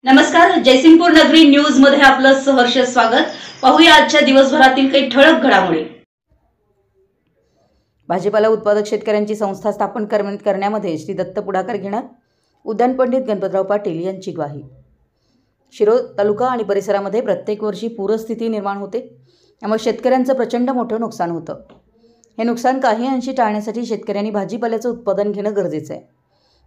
नमस्कार, जयसिंगपूर नगरी न्यूज मध्ये आपलं सहर्ष स्वागत। पाहूया आजच्या दिवसभरातील काही ठळक घडामोडी। भाजीपाला उत्पादक शेतकऱ्यांची संस्था स्थापन करण्यामध्ये श्री दत्त पुढाकार घेणार, उद्यान पंडित गणपतराव पाटील यांची ग्वाही। शिरोळ तालुका आणि परिसरामध्ये प्रत्येक वर्षी पूरस्थिती निर्माण होते, त्यामुळे शेतकऱ्यांचं प्रचंड मोठं नुकसान होतं। हे नुकसान काही अंशी टाळण्यासाठी शेतकऱ्यांनी भाजीपाल्याचं उत्पादन घेणं गरजेचं आहे।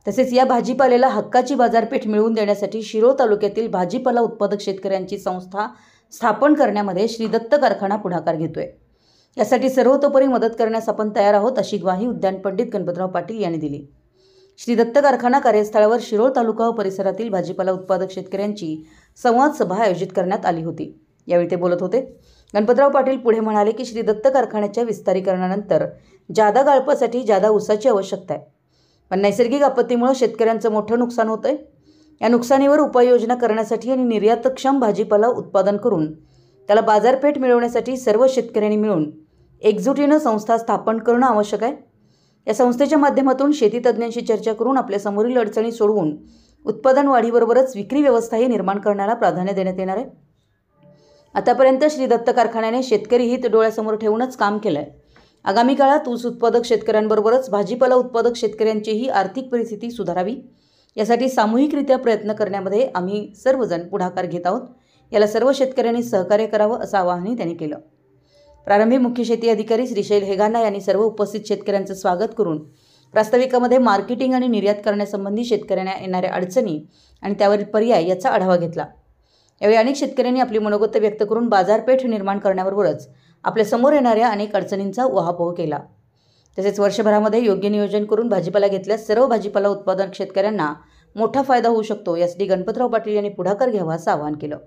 तसेच या भाजीपाल्याला हक्काची बाजारपेठ मिळवून देण्यासाठी शिरोळ तालुक्यातील भाजीपाला उत्पादक शेतकऱ्यांची संस्था स्थापन करण्यामध्ये श्री दत्त कारखाना पुढाकार घेतोय। यासाठी सर्वतोपरी मदत करण्यास आपण तयार आहोत, अशी ग्वाही उद्यान पंडित गणपतराव पाटील यांनी दिली। श्री दत्त कारखाना कार्यस्थळावर शिरोळ तालुका व परिसरातील भाजीपाला उत्पादक शेतकऱ्यांची संवाद सभा आयोजित करण्यात आली होती। यावेळी ते बोलत होते। गणपतराव पाटील पुढे म्हणाले की श्री दत्त कारखान्याच्या विस्तारीकरणानंतर जादा गाळपासाठी जादा ऊसाची आवश्यकता आहे, पण नैसर्गिक आपत्तीमुळे शेतकऱ्यांचं मोठं नुकसान होतंय। या नुकसानीवर उपाययोजना करण्यासाठी आणि निर्यातक्षम भाजीपाला उत्पादन करून त्याला बाजारपेठ मिळवण्यासाठी सर्व शेतकऱ्यांनी मिळून एकजुटीनं संस्था स्थापन करणं आवश्यक आहे। या संस्थेच्या माध्यमातून शेती तज्ज्ञांशी चर्चा करून आपल्या समोरील अडचणी सोडवून उत्पादन वाढीबरोबरच विक्री व्यवस्थाही निर्माण करण्याला प्राधान्य देण्यात येणार आहे। आतापर्यंत श्री दत्त कारखान्याने शेतकरी हित डोळ्यासमोर ठेवूनच काम केलं आहे। आगामी काळात ऊस उत्पादक शेतकऱ्यांबरोबरच भाजीपाला उत्पादक शेतकऱ्यांचीही आर्थिक परिस्थिती सुधारावी, यासाठी सामूहिकरित्या प्रयत्न करण्यामध्ये आम्ही सर्वजण पुढाकार घेत आहोत। याला सर्व शेतकऱ्यांनी सहकार्य करावं, असं आवाहनही त्यांनी केलं। प्रारंभी मुख्य शेती अधिकारी श्रीशैल हेगांना यांनी सर्व उपस्थित शेतकऱ्यांचं स्वागत करून प्रास्ताविकामध्ये मार्केटिंग आणि निर्यात करण्यासंबंधी शेतकऱ्यांना येणाऱ्या अडचणी आणि त्यावरील पर्याय याचा आढावा घेतला। यावेळी अनेक शेतकऱ्यांनी आपली मनोगत व्यक्त करून बाजारपेठ निर्माण करण्याबरोबरच आपल्या समोर येणाऱ्या अनेक अडचणींचा उहापोह केला। तसेच वर्षभरामध्ये योग्य नियोजन करून भाजीपाला घेतल्यास सर्व भाजीपाला उत्पादक शेतकऱ्यांना मोठा फायदा होऊ शकतो, यासाठी गणपतराव पाटील यांनी पुढाकार घ्यावा, असं आवाहन केलं।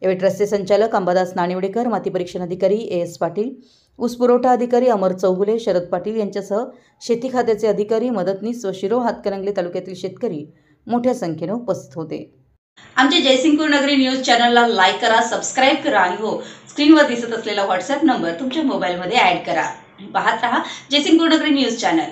यावेळी ट्रस्टचे संचालक अंबादास नाणेवडेकर, माती परीक्षण अधिकारी एस पाटील, ऊस पुरवठा अधिकारी अमर चौगुले, शरद पाटील यांच्यासह शेती खात्याचे अधिकारी, मदतनीस व शिरोळ हातकणंगले तालुक्यातील शेतकरी मोठ्या संख्येने उपस्थित होते। आमच्या जयसिंगपूर नगरी न्यूज चॅनलला लाईक करा, सबस्क्राईब करा आणि हो, स्क्रीनवर दिसत असलेला व्हॉट्सअप नंबर तुमच्या मोबाईलमध्ये ॲड करा। पाहत रहा जयसिंगपूर नगरी न्यूज चॅनल।